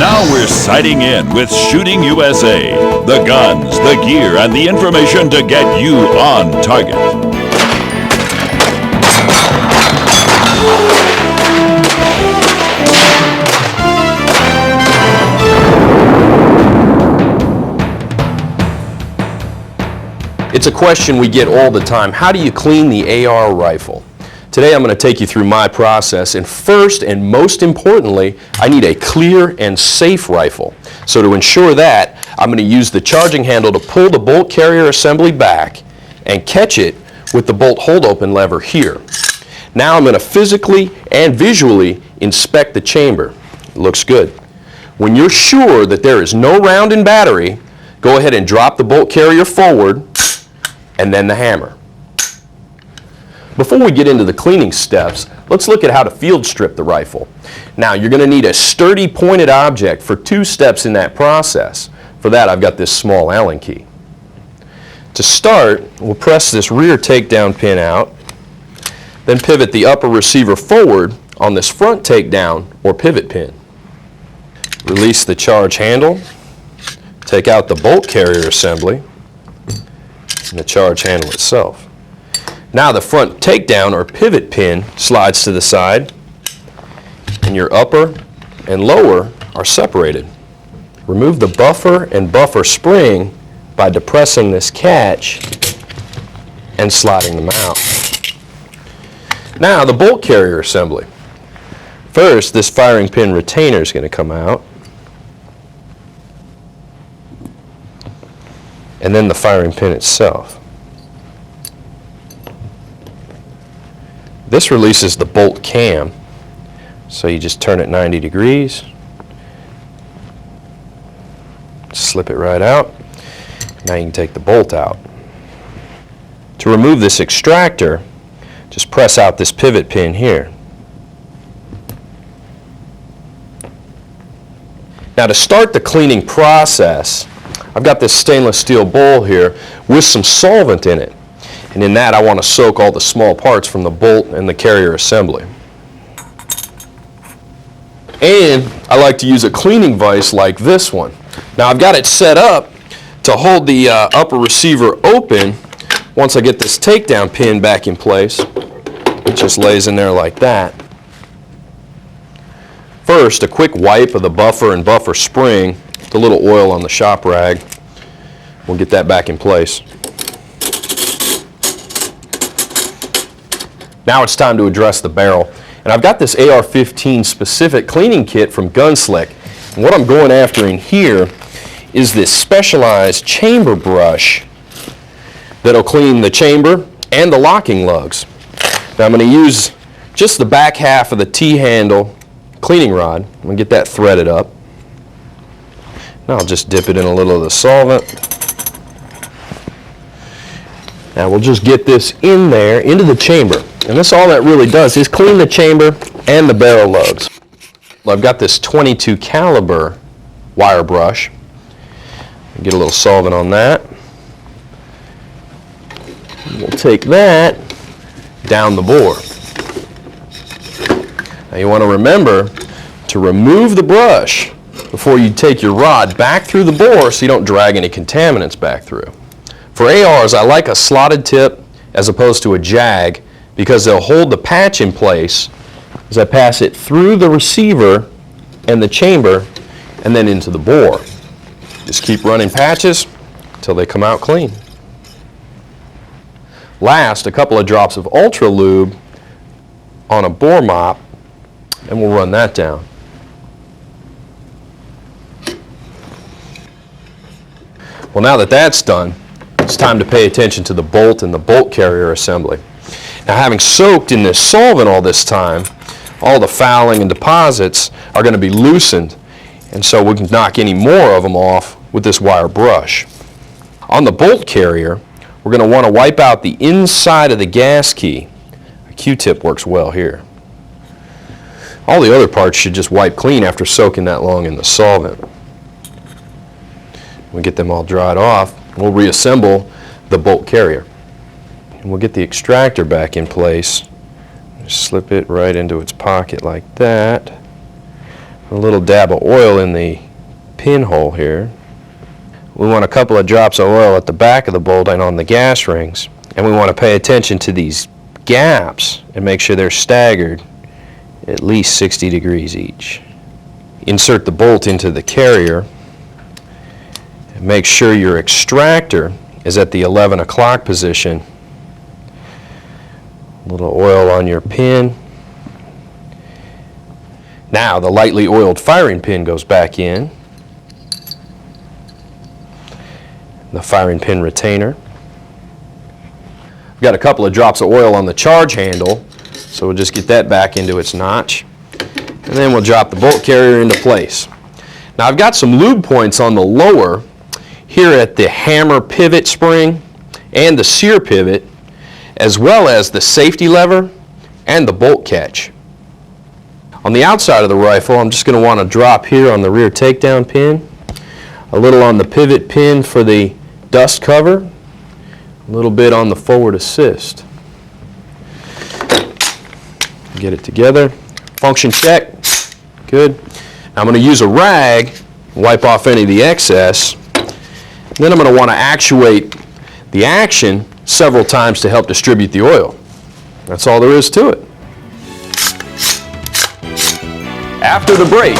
Now we're sighting in with Shooting USA. The guns, the gear, and the information to get you on target. It's a question we get all the time. How do you clean the AR rifle? Today I'm going to take you through my process, and first and most importantly, I need a clear and safe rifle. So to ensure that, I'm going to use the charging handle to pull the bolt carrier assembly back and catch it with the bolt hold open lever here. Now I'm going to physically and visually inspect the chamber. It looks good. When you're sure that there is no round in battery, go ahead and drop the bolt carrier forward and then the hammer. Before we get into the cleaning steps, let's look at how to field strip the rifle. Now, you're going to need a sturdy pointed object for 2 steps in that process. For that, I've got this small Allen key. To start, we'll press this rear takedown pin out, then pivot the upper receiver forward on this front takedown or pivot pin. Release the charge handle, take out the bolt carrier assembly, and the charge handle itself. Now the front takedown or pivot pin slides to the side, and your upper and lower are separated. Remove the buffer and buffer spring by depressing this catch and sliding them out. Now the bolt carrier assembly. First, this firing pin retainer is going to come out, and then the firing pin itself. This releases the bolt cam, so you just turn it 90 degrees, slip it right out. Now you can take the bolt out. To remove this extractor, just press out this pivot pin here. Now to start the cleaning process, I've got this stainless steel bowl here with some solvent in it. And in that, I want to soak all the small parts from the bolt and the carrier assembly. And I like to use a cleaning vise like this one. Now I've got it set up to hold the upper receiver open. Once I get this takedown pin back in place, it just lays in there like that. First, a quick wipe of the buffer and buffer spring, the little oil on the shop rag. We'll get that back in place. Now it's time to address the barrel. And I've got this AR-15 specific cleaning kit from Gunslick. And what I'm going after in here is this specialized chamber brush that'll clean the chamber and the locking lugs. Now I'm going to use just the back half of the T-handle cleaning rod. I'm going to get that threaded up. Now I'll just dip it in a little of the solvent. Now we'll just get this in there, into the chamber. And this all that really does is clean the chamber and the barrel lugs. Well, I've got this .22 caliber wire brush. Get a little solvent on that. We'll take that down the bore. Now you want to remember to remove the brush before you take your rod back through the bore so you don't drag any contaminants back through. For ARs, I like a slotted tip as opposed to a jag because they'll hold the patch in place as I pass it through the receiver and the chamber and then into the bore. Just keep running patches until they come out clean. Last, a couple of drops of Ultra Lube on a bore mop, and we'll run that down. Well, now that that's done, it's time to pay attention to the bolt and the bolt carrier assembly. Now, having soaked in this solvent all this time, all the fouling and deposits are going to be loosened, and so we can knock any more of them off with this wire brush. On the bolt carrier, we're going to want to wipe out the inside of the gas key. A Q-tip works well here. All the other parts should just wipe clean after soaking that long in the solvent. We'll get them all dried off. We'll reassemble the bolt carrier. And we'll get the extractor back in place. Just slip it right into its pocket like that. A little dab of oil in the pinhole here. We want a couple of drops of oil at the back of the bolt and on the gas rings. And we want to pay attention to these gaps and make sure they're staggered at least 60 degrees each. Insert the bolt into the carrier and make sure your extractor is at the 11 o'clock position. A little oil on your pin. Now the lightly oiled firing pin goes back in. The firing pin retainer. I've got a couple of drops of oil on the charge handle, so we'll just get that back into its notch. And then we'll drop the bolt carrier into place. Now I've got some lube points on the lower here at the hammer pivot spring and the sear pivot, as well as the safety lever and the bolt catch. On the outside of the rifle, I'm just going to want to drop here on the rear takedown pin, a little on the pivot pin for the dust cover, a little bit on the forward assist. Get it together. Function check. Good. Now I'm going to use a rag, wipe off any of the excess. Then I'm going to want to actuate the action several times to help distribute the oil. That's all there is to it. After the break,